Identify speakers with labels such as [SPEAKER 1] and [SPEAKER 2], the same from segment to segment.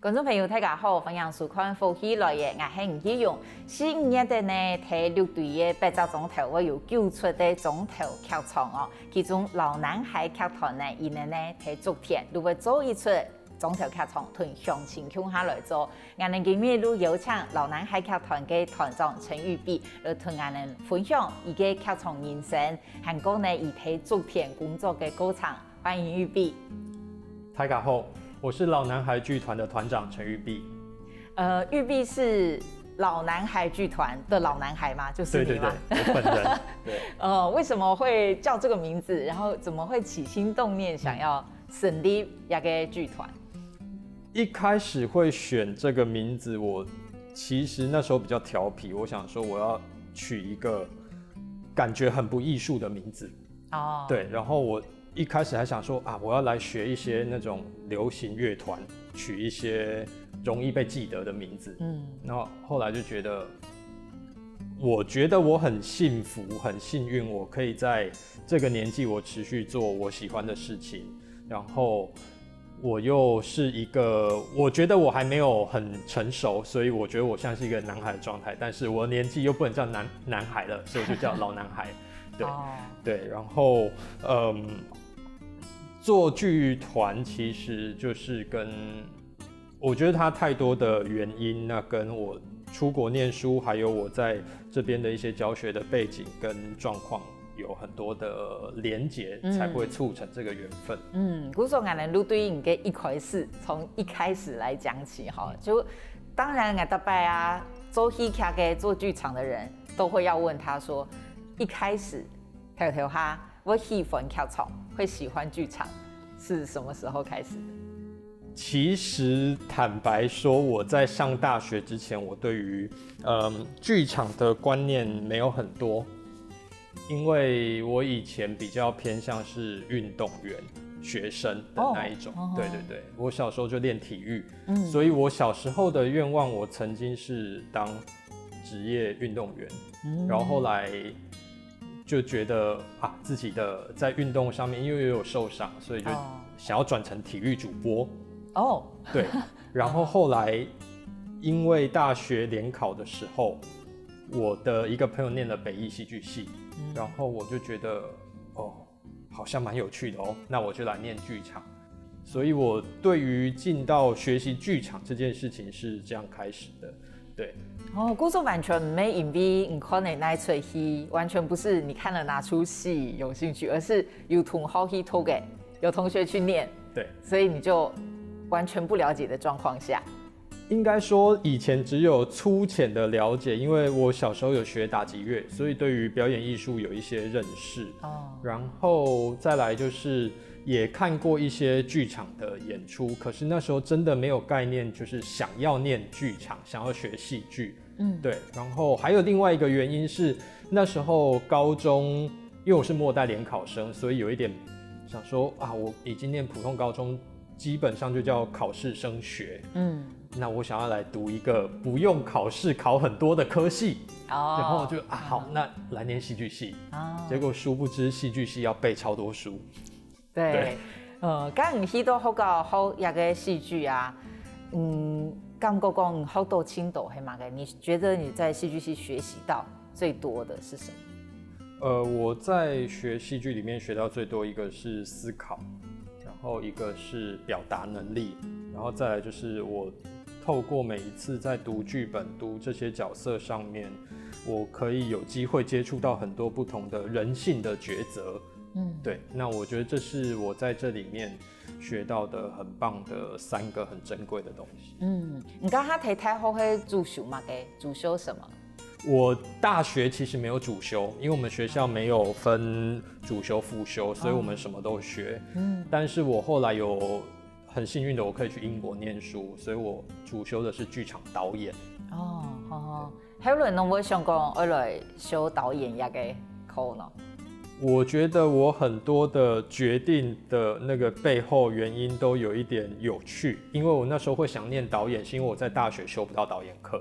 [SPEAKER 1] 观众朋友，大家好，欢迎收看《福喜来也》，我是吴启勇。4、5月的呢，睇6队嘅8只总头，我有9出的总头剧场哦。其中老男孩剧团呢，伊呢睇昨天如果做一出总头剧场，同详情向下来做。我哋今日都有请老男孩剧团嘅团长陈玉碧来同我哋分享伊嘅剧场人生，韩国呢伊睇昨天工作嘅过程。欢迎玉碧。
[SPEAKER 2] 大家好。我是老男孩剧团的团长陈玉碧。
[SPEAKER 1] 玉碧是老男孩剧团的老男孩吗？就是你吗？
[SPEAKER 2] 对，我本人。对。
[SPEAKER 1] 为什么会叫这个名字？然后怎么会起心动念想要成立一个剧团？
[SPEAKER 2] 一开始会选这个名字，我其实那时候比较调皮，我想说我要取一个感觉很不艺术的名字。哦。对，然后我一开始还想说啊，我要来学一些那种流行乐团，取一些容易被记得的名字。然后后来就觉得，我觉得我很幸福，很幸运，我可以在这个年纪我持续做我喜欢的事情，然后我又是一个，我觉得我还没有很成熟，所以我觉得我像是一个男孩的状态，但是我的年纪又不能叫男孩了，所以我就叫老男孩。对。对，然后做剧团其实就是我觉得它太多的原因，那跟我出国念书，还有我在这边的一些教学的背景跟状况有很多的连结，才会促成这个缘分。
[SPEAKER 1] 古说我们都对应该一开始，从一开始来讲起哈，就当然我大概啊，做戏剧的做剧场的人都会要问他说，一开始跳哈。我喜欢剧场，会喜欢剧场，是什么时候开始的？
[SPEAKER 2] 其实坦白说，我在上大学之前，我对于剧场的观念没有很多，因为我以前比较偏向是运动员、学生的那一种。对，我小时候就练体育，所以我小时候的愿望，我曾经是当职业运动员，然后后来就觉得啊，自己的在运动上面因为有受伤，所以就想要转成体育主播。对。然后后来因为大学联考的时候，我的一个朋友念了北艺戏剧系，然后我就觉得好像蛮有趣的那我就来念剧场。所以我对于进到学习剧场这件事情是这样开始的。对。
[SPEAKER 1] 故作完全没因为你看的那一出戏，完全不是你看了哪出戏有兴趣，而是有同好戏投给有同学去念，
[SPEAKER 2] 对，
[SPEAKER 1] 所以你就完全不了解的状况下，
[SPEAKER 2] 应该说以前只有粗浅的了解，因为我小时候有学打击乐，所以对于表演艺术有一些认识。然后再来就是也看过一些剧场的演出，可是那时候真的没有概念，就是想要念剧场，想要学戏剧。对。然后还有另外一个原因是，那时候高中，因为我是末代联考生，所以有一点想说啊，我已经念普通高中，基本上就叫考试升学。那我想要来读一个不用考试考很多的科系。然后就好，那来念戏剧系。结果殊不知戏剧系要背超多书。
[SPEAKER 1] 对。刚刚你都好搞好一个戏剧啊，感觉讲好多青岛黑马个，你觉得你在戏剧系学习到最多的是什么？
[SPEAKER 2] 我在学戏剧里面学到最多一个是思考，然后一个是表达能力，然后再来就是我透过每一次在读剧本、读这些角色上面，我可以有机会接触到很多不同的人性的抉择。对，那我觉得这是我在这里面学到的很棒的3个很珍贵的东西。
[SPEAKER 1] 你刚刚提太后会主修嘛？给主修什么？
[SPEAKER 2] 我大学其实没有主修，因为我们学校没有分主修副修，所以我们什么都学。但是我后来有很幸运的，我可以去英国念书，所以我主修的是剧场导演。
[SPEAKER 1] 还有人能不想讲要来修导演一个课呢？
[SPEAKER 2] 我觉得我很多的决定的那个背后原因都有一点有趣，因为我那时候会想念导演，是因为我在大学修不到导演课。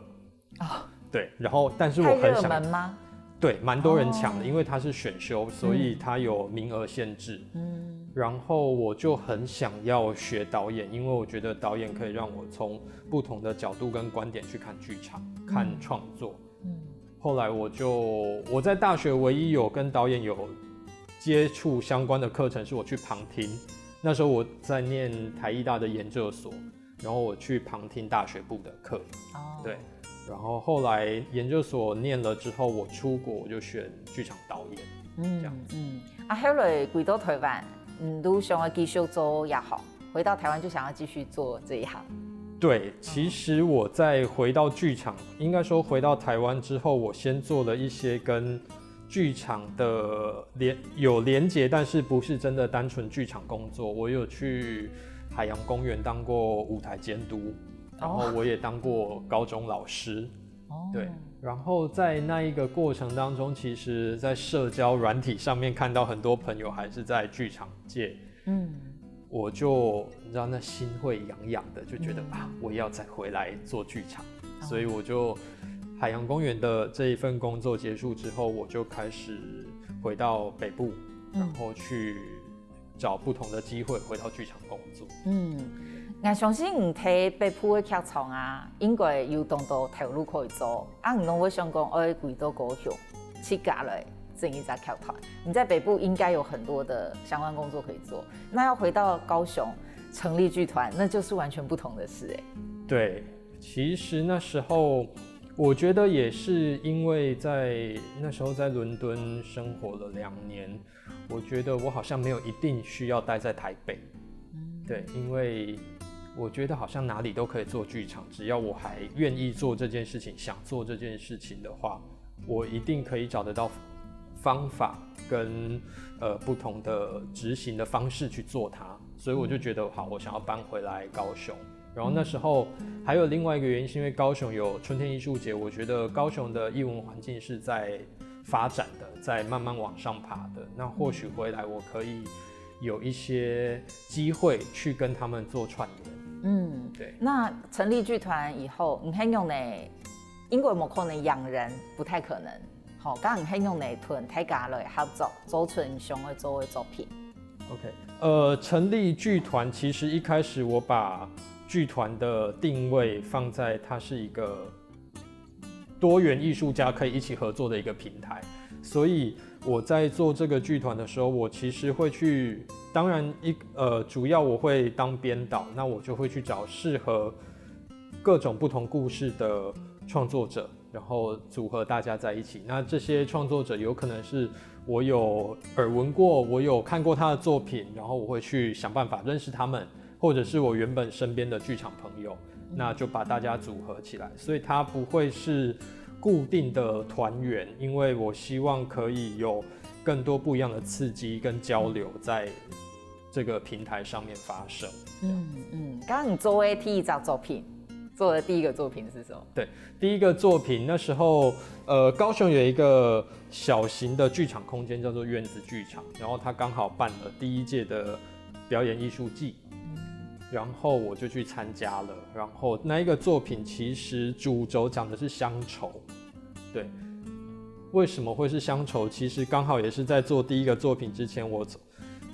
[SPEAKER 2] 对，然后但是我很想。
[SPEAKER 1] 太热门吗？
[SPEAKER 2] 对，蛮多人抢的，因为它是选修，所以它有名额限制。然后我就很想要学导演，因为我觉得导演可以让我从不同的角度跟观点去看剧场、看创作。后来我在大学唯一有跟导演有接触相关的课程，是我去旁听。那时候我在念台艺大的研究所，然后我去旁听大学部的课。对。然后后来研究所念了之后，我出国我就选剧场导演。这样子。
[SPEAKER 1] 后来回到台湾，都想要继续做也好，回到台湾就想要继续做这一行。
[SPEAKER 2] 对，其实我在回到剧场，应该说回到台湾之后，我先做了一些跟剧场的有连结，但是不是真的单纯剧场工作。我有去海洋公园当过舞台监督，然后我也当过高中老师。对，然后在那一个过程当中，其实在社交软体上面看到很多朋友还是在剧场界，我就你知道那心会痒痒的，就觉得我要再回来做剧场，所以我就海洋公园的这一份工作结束之后，我就开始回到北部，然后去找不同的机会回到剧场工作。
[SPEAKER 1] 我相信你睇北部的剧场啊，应该有当多投入可以做。你拢会想讲，回到高雄去加来整一家剧团。你在北部应该有很多的相关工作可以做。那要回到高雄成立剧团，那就是完全不同的事哎。
[SPEAKER 2] 对，其实那时候我觉得也是因为在那时候在伦敦生活了2年，我觉得我好像没有一定需要待在台北。对，因为我觉得好像哪里都可以做剧场，只要我还愿意做这件事情，想做这件事情的话，我一定可以找得到方法跟不同的执行的方式去做它。所以我就觉得好，我想要搬回来高雄。然后那时候还有另外一个原因，是因为高雄有春天艺术节，我觉得高雄的艺文环境是在发展的，在慢慢往上爬的。那或许回来我可以有一些机会去跟他们做串联。对。
[SPEAKER 1] 那成立剧团以后，你希望呢？因为冇可能养人，不太可能。好，咁你希望呢团大家来合作，做出想要做的作品。
[SPEAKER 2] OK， 成立剧团其实一开始我把剧团的定位放在它是一个多元艺术家可以一起合作的一个平台，所以我在做这个剧团的时候，我其实会去，当然主要我会当编导，那我就会去找适合各种不同故事的创作者，然后组合大家在一起。那这些创作者有可能是我有耳闻过，我有看过他的作品，然后我会去想办法认识他们，或者是我原本身边的剧场朋友，那就把大家组合起来。所以它不会是固定的团员，因为我希望可以有更多不一样的刺激跟交流在这个平台上面发生。
[SPEAKER 1] 刚刚你做的第一张作品，做的第一个作品是什么？
[SPEAKER 2] 对，第一个作品那时候，高雄有一个小型的剧场空间叫做院子剧场，然后他刚好办了第1届的表演艺术季，然后我就去参加了。然后那一个作品其实主轴讲的是乡愁，对，为什么会是乡愁？其实刚好也是在做第一个作品之前，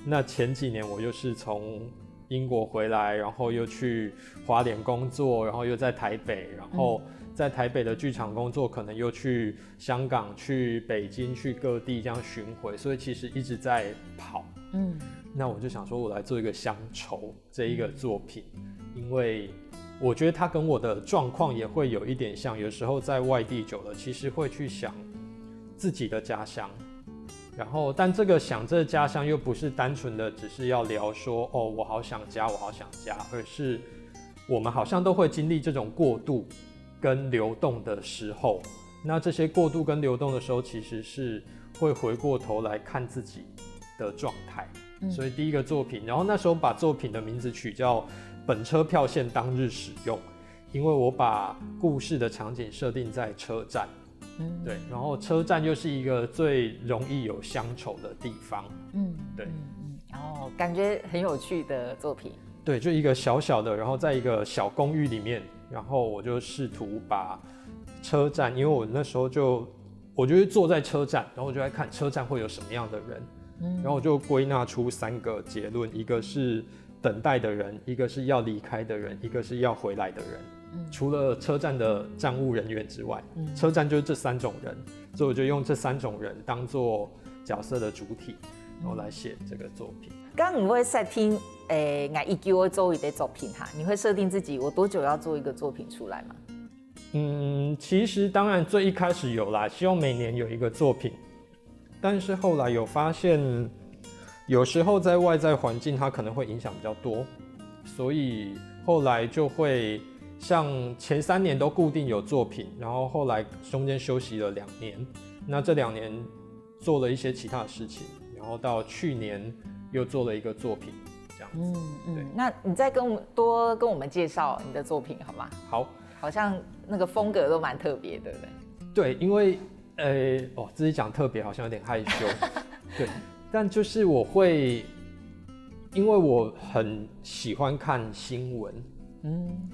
[SPEAKER 2] 那前几年我又是从英国回来，然后又去花莲工作，然后又在台北，然后在台北的剧场工作，可能又去香港、去北京、去各地这样巡回，所以其实一直在跑。那我就想说，我来做一个乡愁这一个作品，因为我觉得它跟我的状况也会有一点像，有时候在外地久了，其实会去想自己的家乡。然后，但这个想这家乡又不是单纯的只是要聊说哦，我好想家，我好想家，而是我们好像都会经历这种过渡跟流动的时候。那这些过渡跟流动的时候，其实是会回过头来看自己的状态。所以第一个作品，然后那时候把作品的名字取叫本车票线当日使用，因为我把故事的场景设定在车站。对，然后车站又是一个最容易有乡愁的地方。对，
[SPEAKER 1] 然后感觉很有趣的作品。
[SPEAKER 2] 对，就一个小小的，然后在一个小公寓里面，然后我就试图把车站，因为我那时候我就坐在车站，然后我就在看车站会有什么样的人，然后我就归纳出3个结论，一个是等待的人，一个是要离开的人，一个是要回来的人。除了车站的站务人员之外，车站就是这3种人，所以我就用这3种人当做角色的主体，然后来写这个作品。
[SPEAKER 1] 刚刚你会设定我一个月做一个作品哈？你会设定自己我多久要做一个作品出来吗？
[SPEAKER 2] 其实当然最一开始有啦，希望每年有一个作品，但是后来有发现，有时候在外在环境它可能会影响比较多，所以后来就会像前3年都固定有作品，然后后来中间休息了2年，那这2年做了一些其他的事情，然后到去年又做了一个作品，这样子。
[SPEAKER 1] 那你再多跟我们介绍你的作品好吗？
[SPEAKER 2] 好，
[SPEAKER 1] 好像那个风格都蛮特别的，对不对？
[SPEAKER 2] 对，因为自己讲特别好像有点害羞，对，但就是我会，因为我很喜欢看新闻，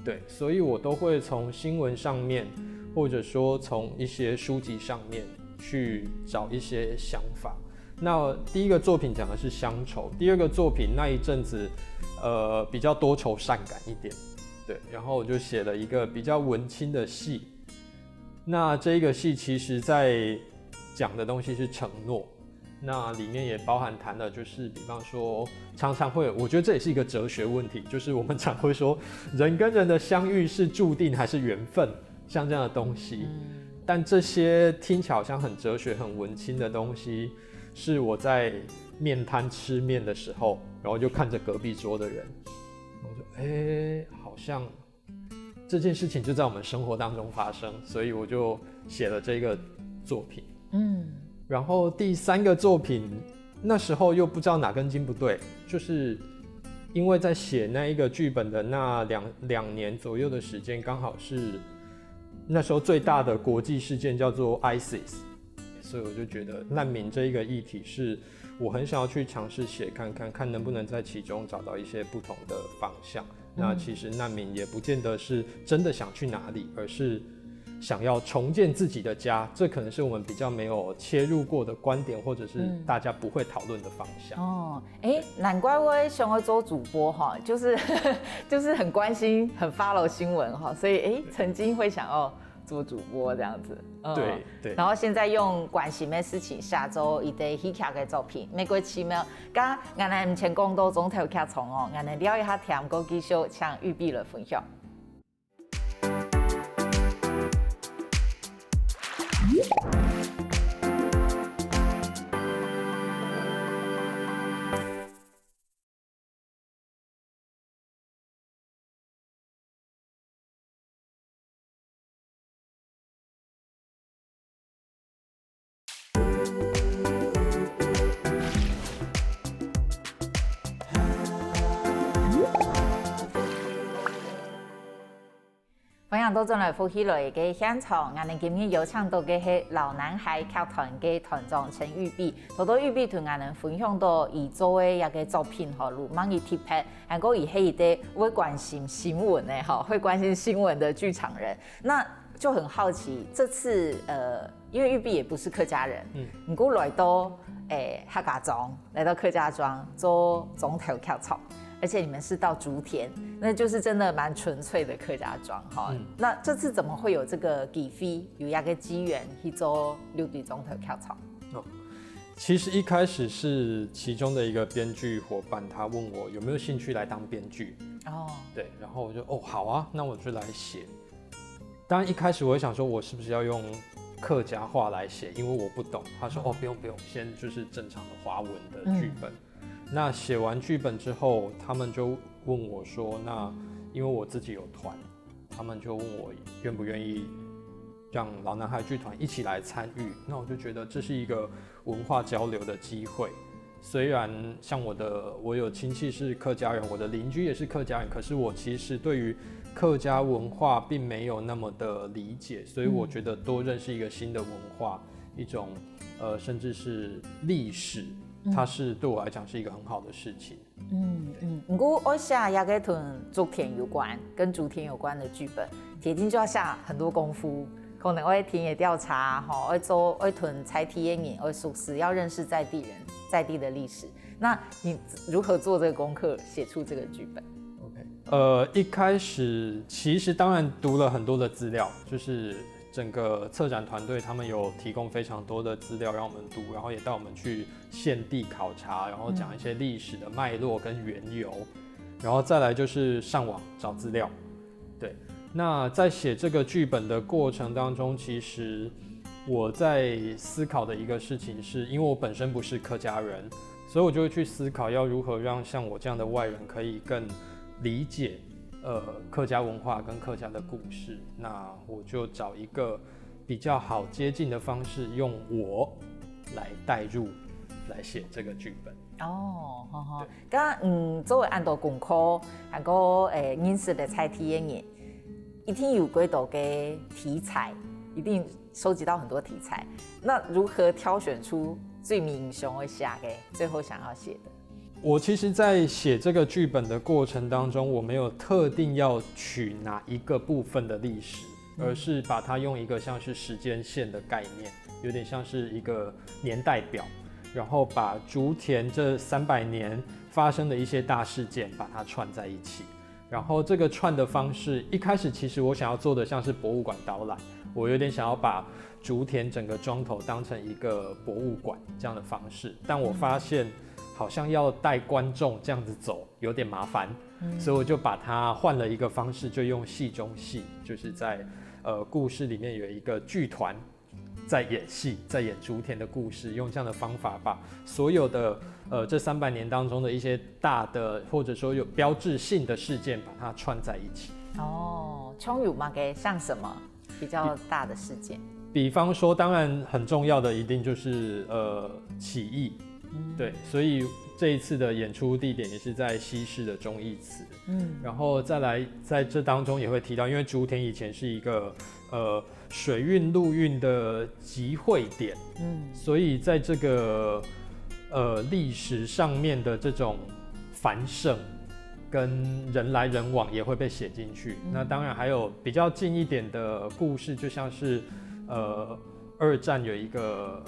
[SPEAKER 2] 对，所以我都会从新闻上面，或者说从一些书籍上面去找一些想法。那第一个作品讲的是乡愁，第二个作品那一阵子，比较多愁善感一点，对，然后我就写了一个比较文青的戏。那这一个戏其实在讲的东西是承诺，那里面也包含谈的就是比方说常常会，我觉得这也是一个哲学问题，就是我们常会说人跟人的相遇是注定还是缘分，像这样的东西，但这些听起来好像很哲学很文青的东西，是我在面摊吃面的时候，然后就看着隔壁桌的人，我就好像这件事情就在我们生活当中发生，所以我就写了这个作品。然后第3个作品，那时候又不知道哪根筋不对，就是因为在写那一个剧本的那两年左右的时间，刚好是那时候最大的国际事件叫做 ISIS， 所以我就觉得难民这一个议题是我很想要去尝试写看能不能在其中找到一些不同的方向。那其实难民也不见得是真的想去哪里，而是想要重建自己的家，这可能是我们比较没有切入过的观点，或者是大家不会讨论的方向。
[SPEAKER 1] 难怪我想要做主播哈，就是很关心、很 follow 新闻哈，所以曾经会想要做主播这样子。
[SPEAKER 2] 对。
[SPEAKER 1] 然后现在用关心的事情下周一个戏剧的作品，美国奇妙，刚我们目前讲到总头剧场哦，我们聊一下听过继续向玉碧来分享。欢迎到进来福喜来嘅现场，我哋今日有请到嘅係老男孩劇團嘅團長陳玉碧，玉碧同我哋分享到伊做嘅一個作品吼，如芒伊貼拍，還個伊係一個會關心新聞嘅吼，會關心新聞的劇場人，那就很好奇，這次因為玉碧也不是客家人，唔過來到客家莊，來到客家莊做總頭劇場。而且你们是到竹田，那就是真的蛮纯粹的客家庄哈。那这次怎么会有这个机会，有一个机缘去做六队总头剧场？
[SPEAKER 2] 其实一开始是其中的一个编剧伙伴，他问我有没有兴趣来当编剧。对，然后我就好啊，那我就来写。当然一开始我也想说，我是不是要用客家话来写，因为我不懂。他说不用，先就是正常的华文的剧本。那写完剧本之后，他们就问我说：“那因为我自己有团，他们就问我愿不愿意让老男孩剧团一起来参与。”那我就觉得这是一个文化交流的机会。虽然像我有亲戚是客家人，我的邻居也是客家人，可是我其实对于客家文化并没有那么的理解，所以我觉得多认识一个新的文化，一种甚至是历史。它是对我来讲是一个很好的事情。
[SPEAKER 1] 不过我写一个跟竹田有关的剧本，铁定就要下很多功夫，可能会田野调查，会囤采体验营，会熟识，要认识在地人、在地的历史。那你如何做这个功课，写出这个剧本？
[SPEAKER 2] 一开始其实当然读了很多的资料，就是整个策展团队他们有提供非常多的资料让我们读，然后也带我们去现地考察，然后讲一些历史的脉络跟缘由，然后再来就是上网找资料。对，那在写这个剧本的过程当中，其实我在思考的一个事情是，因为我本身不是客家人，所以我就会去思考要如何让像我这样的外人可以更理解客家文化跟客家的故事。那我就找一个比较好接近的方式，用我来带入来写这个剧本。
[SPEAKER 1] 哦，好好。咁作為按到功課，還個認識的採體驗營，一定有幾多嘅題材，一定收集到很多題材。那如何挑選出最明雄會寫嘅，最後想要寫的？
[SPEAKER 2] 我其實在寫這個劇本的過程當中，我沒有特定要取哪一個部分的歷史，而是把它用一個像是時間線的概念，有點像是一個年代表，然後把竹田這300年發生的一些大事件把它串在一起。然後這個串的方式，一開始其實我想要做的像是博物館導覽，我有點想要把竹田整個莊頭當成一個博物館這樣的方式，但我發現好像要帶觀眾這樣子走有點麻煩，所以我就把它換了一個方式，就用戲中戲，就是在故事裡面有一個劇團在演戲，在演竹田的故事，用這樣的方法把所有的這300年當中的一些大的或者說有標誌性的事件把它串在一起。
[SPEAKER 1] 哦，청유嘛，給像什麼比較大的事件？
[SPEAKER 2] 比方說，當然很重要的一定就是起義。對，所以這一次的演出地點也是在西市的忠義祠。然後再來在這當中也會提到，因為竹田以前是一個水運陸運的集會點，所以在這個歷史上面的這種繁盛跟人來人往也會被寫進去。那當然還有比較近一點的故事，就像是二戰有一個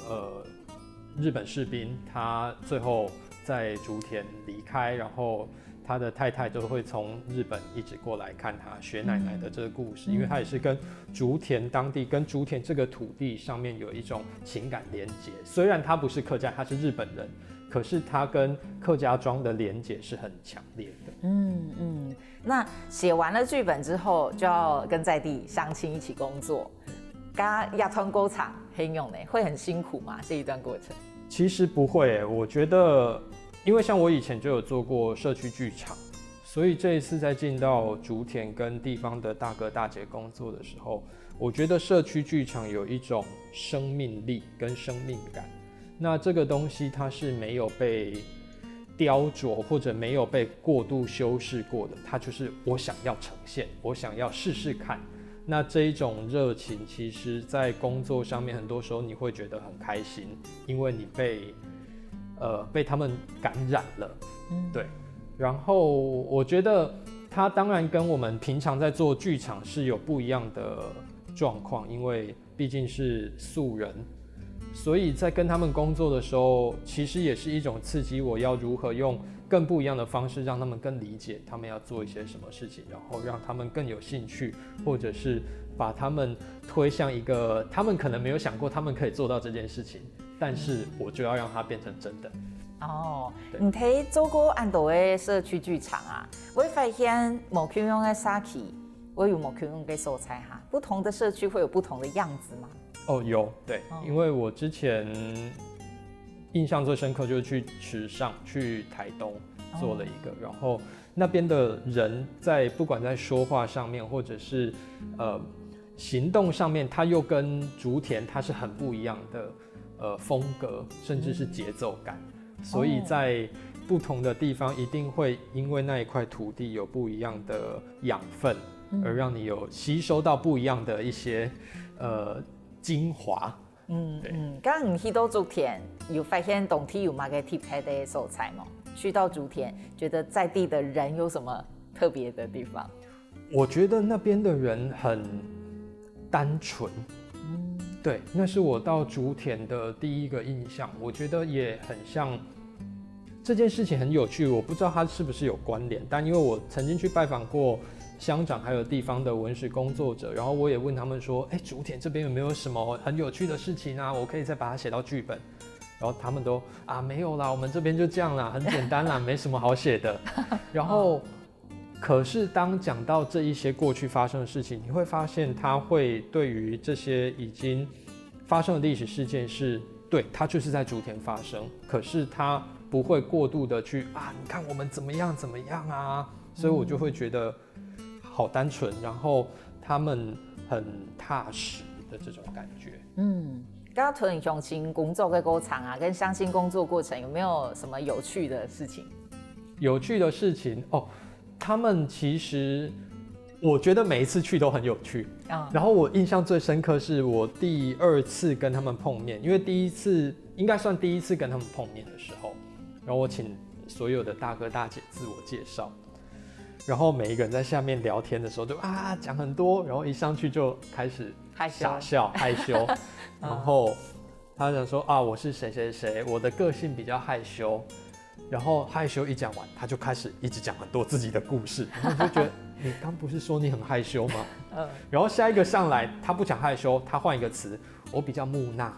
[SPEAKER 2] 日本士兵，他最後在竹田離開，然後他的太太就會從日本一直過來看他雪奶奶的這個故事，因為他也是跟竹田當地、跟竹田這個土地上面有一種情感連結。雖然他不是客家，他是日本人，可是他跟客家莊的連結是很強烈的。
[SPEAKER 1] 那寫完了劇本之後，就要跟在地鄉親一起工作。跟亞團工廠很用呢，會很辛苦嗎？這一段過程？
[SPEAKER 2] 其實不會，我覺得，因為像我以前就有做過社區劇場，所以這一次在進到竹田跟地方的大哥大姐工作的時候，我覺得社區劇場有一種生命力跟生命感。那這個東西它是沒有被雕琢或者沒有被過度修飾過的，它就是我想要呈現，我想要試試看。那這一種熱情，其實在工作上面，很多時候你會覺得很開心，因為你被他們感染了，對。然後我覺得它當然跟我們平常在做劇場是有不一樣的狀況，因為畢竟是素人，所以在跟他們工作的時候，其實也是一種刺激，我要如何用更不一樣的方式，讓他們更理解他們要做一些什麼事情，然後讓他們更有興趣，或者是把他們推向一個他們可能沒有想過他們可以做到這件事情，但是我就要讓它變成真的。
[SPEAKER 1] 哦，你睇做過安多嘅社區劇場啊，我會發現某區用嘅沙器，我有某區用嘅素材哈，不同的社區會有不同的樣子嗎？
[SPEAKER 2] 哦，有，對，因為我之前印象最深刻就是去池上，去台東做了一個，然後那邊的人在不管在說話上面，或者是行動上面，他又跟竹田它是很不一樣的風格，甚至是節奏感，所以在不同的地方一定會因為那一塊土地有不一樣的養分，而讓你有吸收到不一樣的一些精華。
[SPEAKER 1] 剛剛去到竹田，有發現當地有乜嘅特別的素材嗎？去到竹田，覺得在地的人有什麼特別的地方？
[SPEAKER 2] 我覺得那邊的人很單純，对，那是我到竹田的第一个印象，我觉得也很像。这件事情很有趣，我不知道它是不是有关联，但因为我曾经去拜访过乡长还有地方的文史工作者，然后我也问他们说，竹田这边有没有什么很有趣的事情啊？我可以再把它写到剧本。然后他们都没有啦，我们这边就这样啦，很简单啦，没什么好写的。然后，可是当讲到这一些过去发生的事情，你会发现他会对于这些已经发生的历史事件对，它就是在竹田发生，可是他不会过度的去你看我们怎么样啊，所以我就会觉得好单纯，然后他们很踏实的这种感觉。
[SPEAKER 1] 刚刚屯雄亲工作的过程啊，跟相亲工作过程有没有什么有趣的事情？
[SPEAKER 2] 有趣的事情他们其实我觉得每一次去都很有趣。然后我印象最深刻是我第2次跟他们碰面，因为第一次应该算第一次跟他们碰面的时候，然后我请所有的大哥大姐自我介绍，然后每一个人在下面聊天的时候就讲很多，然后一上去就开始傻笑害羞，然后他讲说我是谁谁谁，我的个性比较害羞，然后害羞一讲完，他就开始一直讲很多自己的故事，然后你就觉得你刚不是说你很害羞吗？然后下一个上来，他不讲害羞，他换一个词，我比较木讷，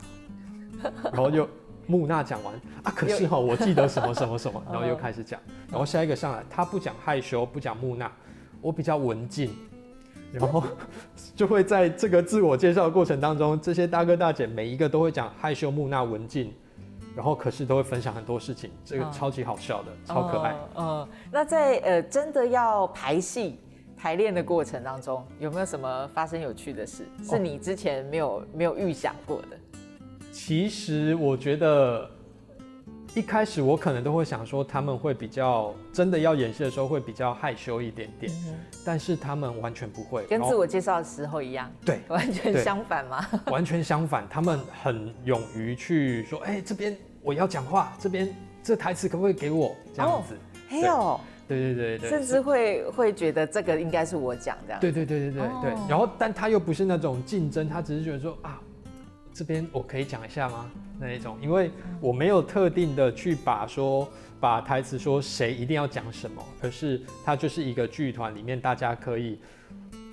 [SPEAKER 2] 然后就木讷讲完可是我记得什么什么什么，然后又开始讲，然后下一个上来，他不讲害羞，不讲木讷，我比较文静。然后就会在这个自我介绍的过程当中，这些大哥大姐每一个都会讲害羞、木讷、文静，然后可是都会分享很多事情，这个超级好笑的，超可爱。
[SPEAKER 1] 那在真的要排戏排练的过程当中，有没有什么发生有趣的事，是你之前没有预想过的？
[SPEAKER 2] 其实我觉得一开始我可能都会想说他们会比较真的要演戏的时候会比较害羞一点点，但是他们完全不会，
[SPEAKER 1] 跟自我介绍的时候一样。
[SPEAKER 2] 对，
[SPEAKER 1] 完全相反吗？
[SPEAKER 2] 完全相反，他们很勇于去说，这边我要讲话，这边这台词可不可以给我这样子？对，
[SPEAKER 1] 甚至会觉得这个应该是我讲这样。
[SPEAKER 2] 对，然后但他又不是那种竞争，他只是觉得说这边我可以讲一下吗？那一种，因为我没有特定的去把台词说谁一定要讲什么，而是它就是一个剧团里面大家可以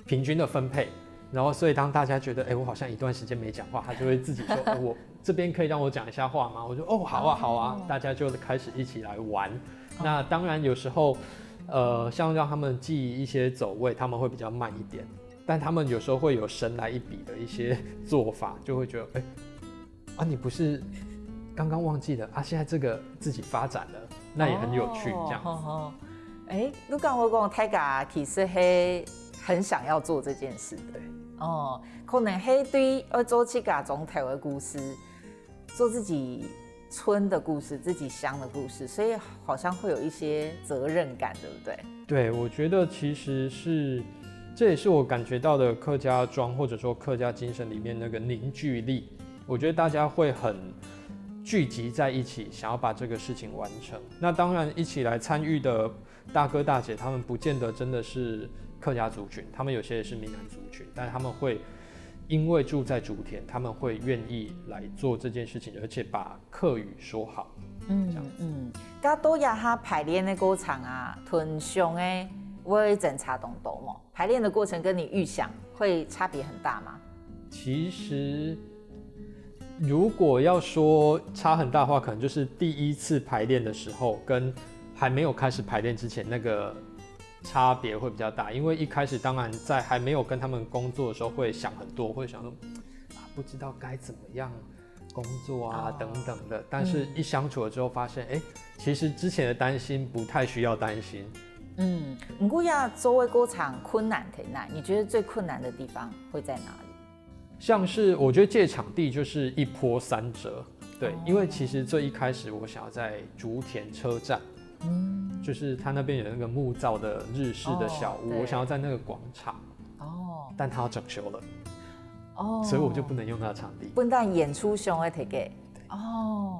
[SPEAKER 2] 平均的分配，然后所以当大家觉得我好像一段时间没讲话，他就会自己说我这边可以让我讲一下话吗？我就好啊，大家就开始一起来玩。那当然有时候像让他们记一些走位，他们会比较慢一点。但他们有时候会有神来一笔的一些做法，就会觉得你不是刚刚忘记了现在这个自己发展了，那也很有趣这样子。
[SPEAKER 1] 你讲我讲大家其实是很想要做这件事的，可能是对要做这个总头的故事，做自己村的故事，自己乡的故事，所以好像会有一些责任感，对不对？
[SPEAKER 2] 对，我觉得其实这也是我感觉到的客家庄或者说客家精神里面那个凝聚力。我觉得大家会很聚集在一起，想要把这个事情完成。那当然，一起来参与的大哥大姐，他们不见得真的是客家族群，他们有些也是闽南族群，但他们会因为住在竹田，他们会愿意来做这件事情，而且把客语说好。这样子。
[SPEAKER 1] 噶多亚哈排练的过程啊，屯雄诶，会整差东多吗？排练的过程跟你预想会差别很大吗？
[SPEAKER 2] 其实，如果要说差很大的话，可能就是第一次排练的时候，跟还没有开始排练之前那个差别会比较大。因为一开始当然在还没有跟他们工作的时候，会想很多，会想说不知道该怎么样工作等等的。但是一相处了之后，发现其实之前的担心不太需要担心。
[SPEAKER 1] 不过要做的过程困难在哪？你觉得最困难的地方会在哪里？
[SPEAKER 2] 像是我觉得借场地就是一波三折，对，因为其实最一开始我想要在竹田车站，就是他那边有那个木造的日式的小屋，我想要在那个广场，但他要整修了，所以我就不能用那个场地。
[SPEAKER 1] 不但演出上会提给，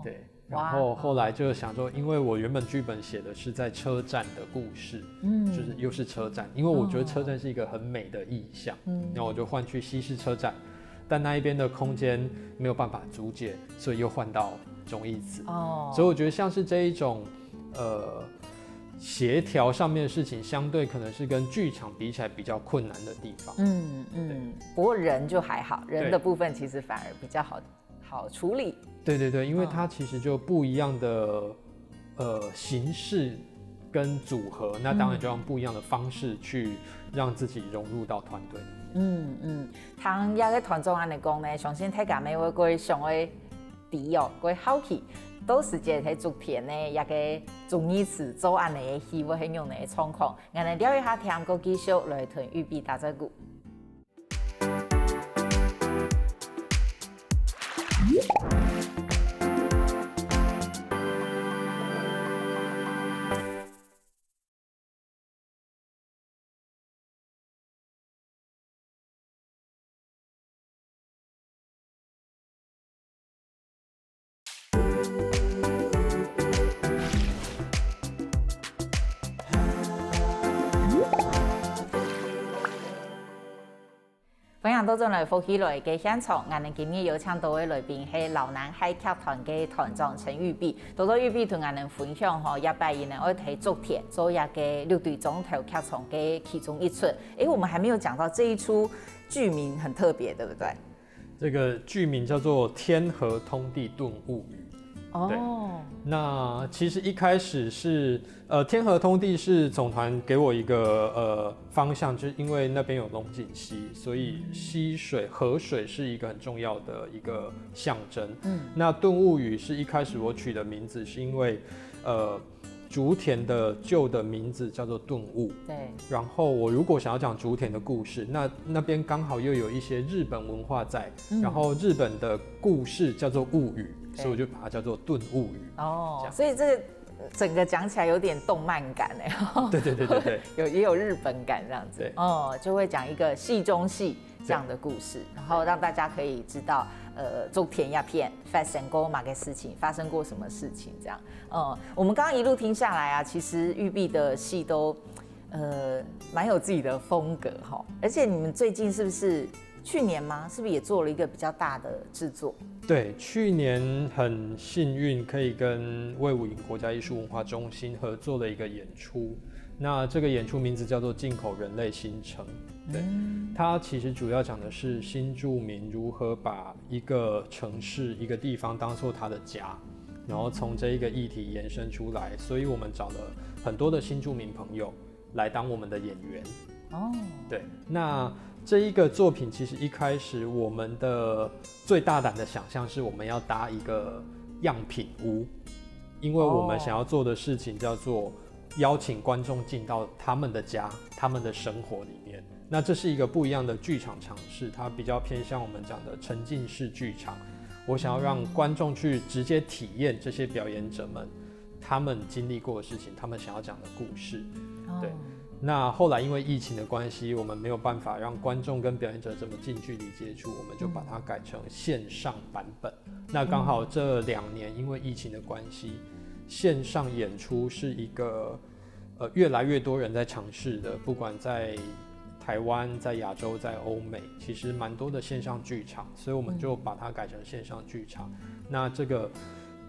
[SPEAKER 2] 对。然后后来就想说，因为我原本剧本写的是在车站的故事，就是又是车站，因为我觉得车站是一个很美的意象，然后我就换去西式车站。但那一边的空间没有办法租借，所以又换到忠义祠。
[SPEAKER 1] 哦，
[SPEAKER 2] 所以我觉得像是这一种协调上面的事情，相对可能是跟剧场比起来比较困难的地方。
[SPEAKER 1] 不过人就还好，人的部分其实反而比较好处理。
[SPEAKER 2] 对，因为它其实就不一样的形式跟组合，那当然就用不一样的方式去让自己融入到团队。
[SPEAKER 1] 通遐个团总安尼讲呢，相信大家每位各上的弟哦，各好奇，都是一个做田的，也个忠义祠做安尼的戏，我很用的状况，我们了一下听个继续来屯预备打这鼓。分享到这来福喜来嘅现场，我们今日有请到位来宾是老南海剧团嘅团长陈玉碧。多多玉碧同我们分享吼，一百亿呢我睇作田做一个六队总头剧场嘅其中一出。我们还没有讲到这一出剧名很特别，对不对？
[SPEAKER 2] 这个剧名叫做《天河通地顿物语》。那其实一开始是天河通地是总团给我一个方向，就是因为那边有龙井溪，所以溪水河水是一个很重要的一个象征。那顿物语是一开始我取的名字，是因为竹田的旧的名字叫做顿物。对。然后我如果想要讲竹田的故事，那边刚好又有一些日本文化在，然后日本的故事叫做物语。所以我就把它叫做顿物语。
[SPEAKER 1] 所以这个整个讲起来有点动漫感哎。
[SPEAKER 2] 对，
[SPEAKER 1] 也有日本感这样子。就会讲一个戏中戏这样的故事，然后让大家可以知道，做田亚片发生过哪个事情，发生过什么事情这样。我们刚刚一路听下来啊，其实玉碧的戏都蛮有自己的风格哈。而且你们最近是不是去年吗？是不是也做了一个比较大的制作？
[SPEAKER 2] 对，去年很幸运可以跟卫武营国家艺术文化中心合作了一个演出。那这个演出名字叫做《进口人类新城》。对，它其实主要讲的是新住民如何把一个城市、一个地方当作他的家，然后从这一个议题延伸出来。所以我们找了很多的新住民朋友来当我们的演员。对，那这一个作品其实一开始我们的最大胆的想象是我们要搭一个样品屋，因为我们想要做的事情叫做邀请观众进到他们的家、他们的生活里面。那这是一个不一样的剧场尝试，它比较偏向我们讲的沉浸式剧场。我想要让观众去直接体验这些表演者们他们经历过的事情，他们想要讲的故事。对。那后来因为疫情的关系，我们没有办法让观众跟表演者这么近距离接触，我们就把它改成线上版本。那刚好这2年因为疫情的关系，线上演出是一个越来越多人在尝试的，不管在台湾、在亚洲、在欧美，其实蛮多的线上剧场，所以我们就把它改成线上剧场。那这个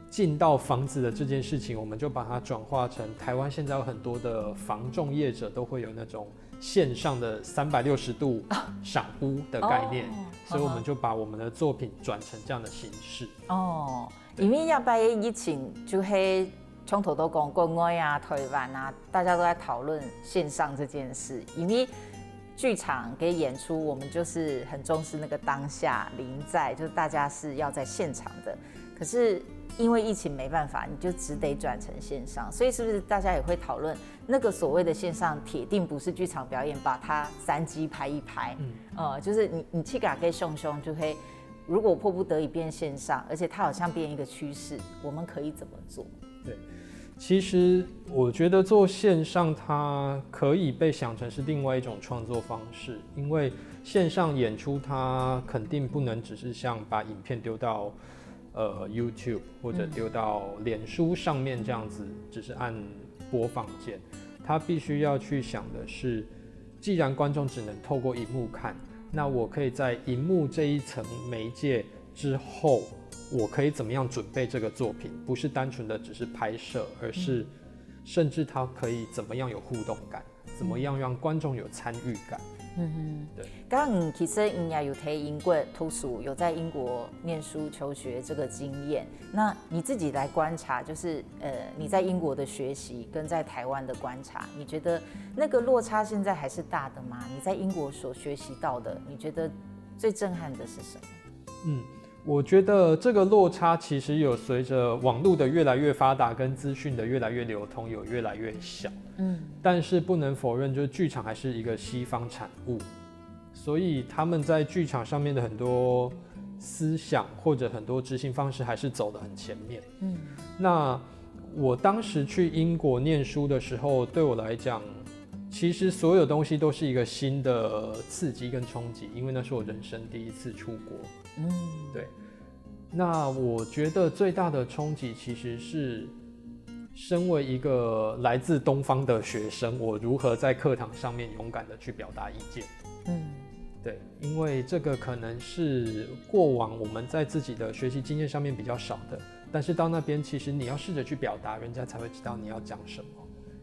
[SPEAKER 2] 进到房子的这件事情，我们就把它转化成台湾现在有很多的房仲业者都会有那种线上的360度赏屋的概念，所以我们就把我们的作品转成这样的形式。
[SPEAKER 1] 因为亚白疫情就是从头都讲国外啊、台湾啊，大家都在讨论线上这件事，因为剧场给演出，我们就是很重视那个当下临在，就是大家是要在现场的。可是因为疫情没办法，你就只得转成线上，所以是不是大家也会讨论那个所谓的线上，铁定不是剧场表演，把它3G 拍一拍，就是你去给熊熊就会，如果迫不得已变线上，而且它好像变一个趋势，我们可以怎么做？
[SPEAKER 2] 对。其实我觉得做线上它可以被想成是另外一种创作方式，因为线上演出它肯定不能只是像把影片丢到YouTube 或者丢到脸书上面这样子，只是按播放键。它必须要去想的是，既然观众只能透过荧幕看，那我可以在荧幕这一层媒介之后，我可以怎么样准备这个作品？不是单纯的只是拍摄，而是甚至它可以怎么样有互动感，怎么样让观众有参与感。对。
[SPEAKER 1] 刚刚其实你也有在英国读书，有在英国念书求学这个经验。那你自己来观察，就是你在英国的学习跟在台湾的观察，你觉得那个落差现在还是大的吗？你在英国所学习到的，你觉得最震撼的是什么？
[SPEAKER 2] 我觉得这个落差其实有随着网络的越来越发达，跟资讯的越来越流通，有越来越小。但是不能否认，就是剧场还是一个西方产物，所以他们在剧场上面的很多思想或者很多执行方式还是走得很前面。那我当时去英国念书的时候，对我来讲，其实所有东西都是一个新的刺激跟冲击，因为那是我人生第一次出国。对。那我觉得最大的冲击其实是，身为一个来自东方的学生，我如何在课堂上面勇敢的去表达意见。对，因为这个可能是过往我们在自己的学习经验上面比较少的，但是到那边其实你要试着去表达，人家才会知道你要讲什么。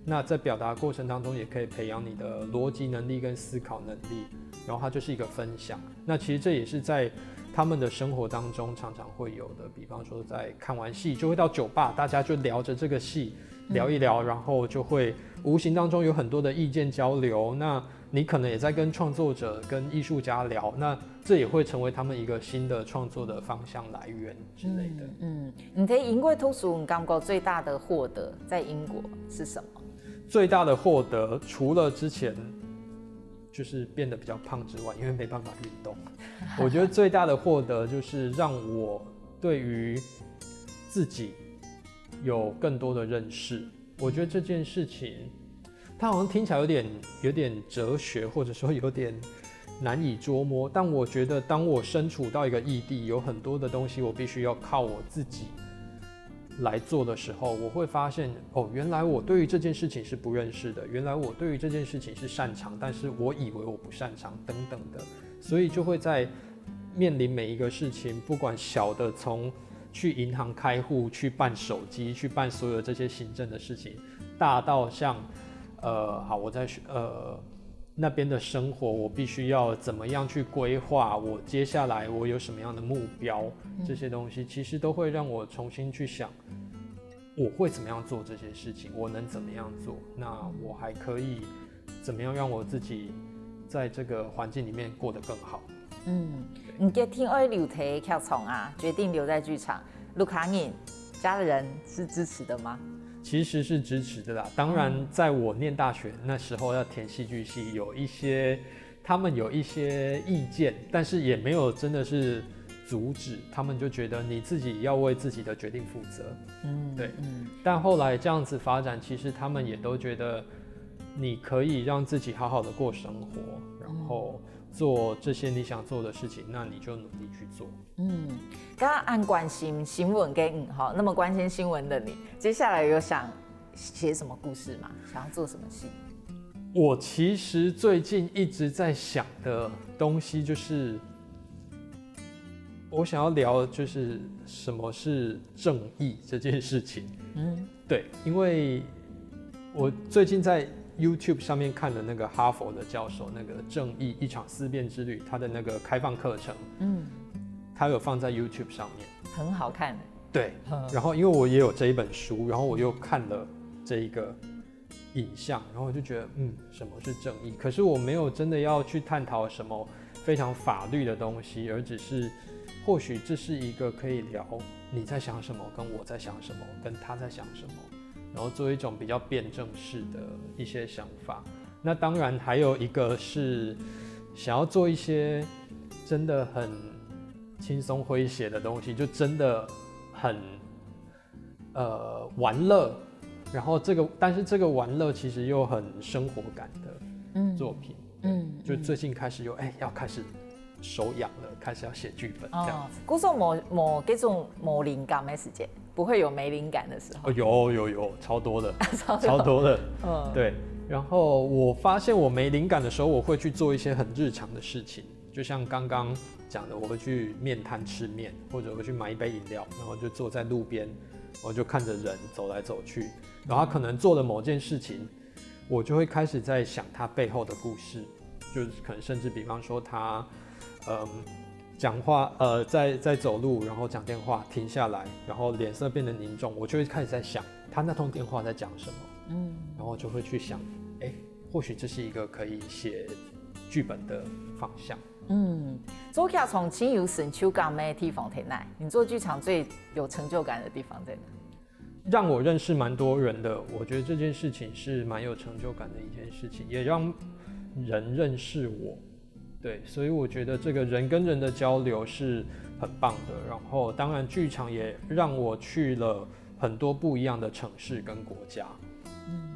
[SPEAKER 2] 那在表达过程当中，也可以培养你的逻辑能力跟思考能力，然后它就是一个分享。那其实这也是在他们的生活当中常常会有的，比方说在看完戏就会到酒吧，大家就聊着这个戏聊一聊，然后就会无形当中有很多的意见交流。那你可能也在跟创作者、跟艺术家聊，那这也会成为他们一个新的创作的方向来源之类的。
[SPEAKER 1] 你在英国读书，你感觉最大的获得在英国是什么？
[SPEAKER 2] 最大的获得，除了之前就是变得比较胖之外，因为没办法运动，我觉得最大的获得就是让我对于自己有更多的认识。我觉得这件事情，它好像听起来有点哲学，或者说有点难以捉摸。但我觉得，当我身处到一个异地，有很多的东西我必须要靠我自己来做的时候，我会发现原来我对于这件事情是不认识的，原来我对于这件事情是擅长，但是我以为我不擅长等等的，所以就会在面临每一个事情，不管小的从去银行开户、去办手机、去办所有这些行政的事情，大到像我在那边的生活，我必须要怎么样去规划我接下来我有什么样的目标，这些东西其实都会让我重新去想，我会怎么样做这些事情，我能怎么样做，那我还可以怎么样让我自己在这个环境里面过得更好。
[SPEAKER 1] 你嘅天爱留喺剧场啊，决定留在剧场，卢卡尼家人是支持的吗？
[SPEAKER 2] 其实是支持的啦，当然在我念大学那时候要填戏剧系，他们有一些意见，但是也没有真的是阻止，他们就觉得你自己要为自己的决定负责。对。但后来这样子发展，其实他们也都觉得你可以让自己好好的过生活，然后做这些你想做的事情，那你就努力去做。
[SPEAKER 1] 刚刚按关心新闻跟那么关心新闻的你，接下来有想写什么故事吗？想要做什么戏？
[SPEAKER 2] 我其实最近一直在想的东西就是，我想要聊就是什么是正义这件事情。对，因为我最近在 YouTube 上面看了那个哈佛的教授那个《正义：一场思辨之旅》，他的那个开放课程，他有放在 YouTube 上面，
[SPEAKER 1] 很好看。
[SPEAKER 2] 对，然后因为我也有这一本书，然后我又看了这一个影像，然后我就觉得，什么是正义？可是我没有真的要去探讨什么非常法律的东西，而只是或许这是一个可以聊你在想什么，跟我在想什么，跟他在想什么。然后做一种比较辩证式的一些想法。那当然还有一个是想要做一些真的很轻松诙谐的东西，就真的很玩乐，然后但是这个玩乐其实又很生活感的作品。就最近开始要开始手痒了，开始要写剧本这样子。
[SPEAKER 1] 故作没灵感的时间，不会有没灵感的时候。
[SPEAKER 2] 有超多的，超多的。对。然后我发现我没灵感的时候，我会去做一些很日常的事情，就像刚刚讲的，我会去面摊吃面，或者我会去买一杯饮料，然后就坐在路边，我就看着人走来走去，然后他可能做了某件事情，我就会开始在想他背后的故事，就是可能甚至比方说他，讲话，在走路，然后讲电话停下来，然后脸色变得凝重，我就会开始在想他那通电话在讲什么，然后就会去想，或许这是一个可以写剧本的方向。
[SPEAKER 1] 做剧场挺有成就感的地方在哪？你做剧场最有成就感的地方在哪？
[SPEAKER 2] 让我认识蛮多人的，我觉得这件事情是蛮有成就感的一件事情，也让人认识我。对，所以我觉得这个人跟人的交流是很棒的。然后，当然剧场也让我去了很多不一样的城市跟国家。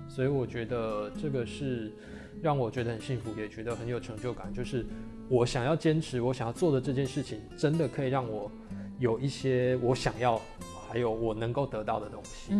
[SPEAKER 2] 所以我觉得这个是让我觉得很幸福，也觉得很有成就感。就是我想要坚持，我想要做的这件事情，真的可以让我有一些我想要，还有我能够得到的东西。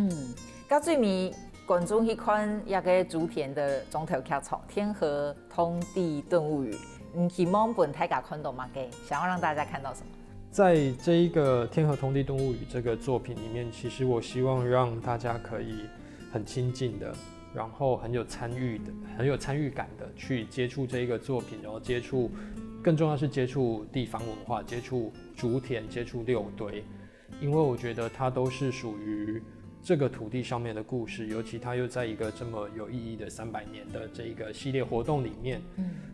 [SPEAKER 1] 到最尾，观众去看一个竹田的总头剧场《天河通地顿物语》，你希望本大家看到吗？想要让大家看到什么？
[SPEAKER 2] 在这一个《天河通地顿物语》这个作品里面，其实我希望让大家可以很亲近的，然后很有参与感的去接触这一个作品，然后接触，更重要是接触地方文化，接触竹田，接触六堆，因为我觉得它都是属于这个土地上面的故事，尤其它又在一个这么有意义的300年的这一个系列活动里面，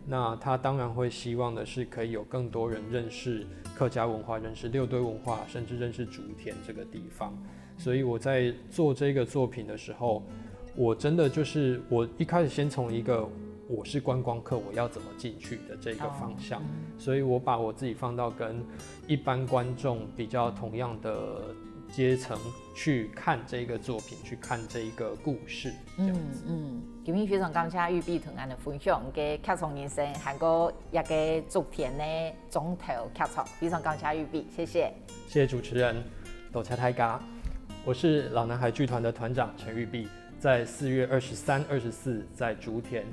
[SPEAKER 2] 那他当然会希望的是可以有更多人认识客家文化，认识六堆文化，甚至认识竹田这个地方。所以我在做这个作品的时候，我真的就是我一开始先从一个我是观光客，我要怎么进去的这个方向，所以我把我自己放到跟一般观众比较同样的阶层去看这个作品，去看这一个故事。
[SPEAKER 1] 今天非常感谢玉碧同安的分享，嘅剧场人生，还有一个竹田的总头剧场，非常感谢玉碧，谢谢。
[SPEAKER 2] 谢谢主持人，多谢大家。我是老男孩剧团的团长陈玉碧，在4月23、24在竹田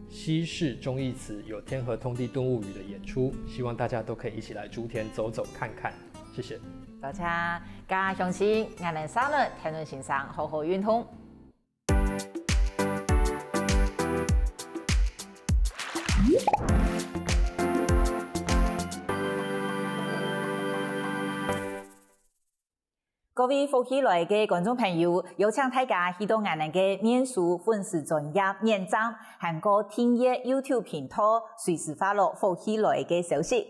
[SPEAKER 2] 西市忠义祠有《天河通地顿物语》的演出，希望大家都可以一起来竹田走走看看，谢谢。
[SPEAKER 1] 多谢，加相信我们三人谈论欣赏，好好运通。各位福喜來嘅觀眾朋友，有請大家去到我們嘅面書粉絲專頁面站，韓國聽嘢 YouTube 頻道，隨時發落福喜來嘅消息。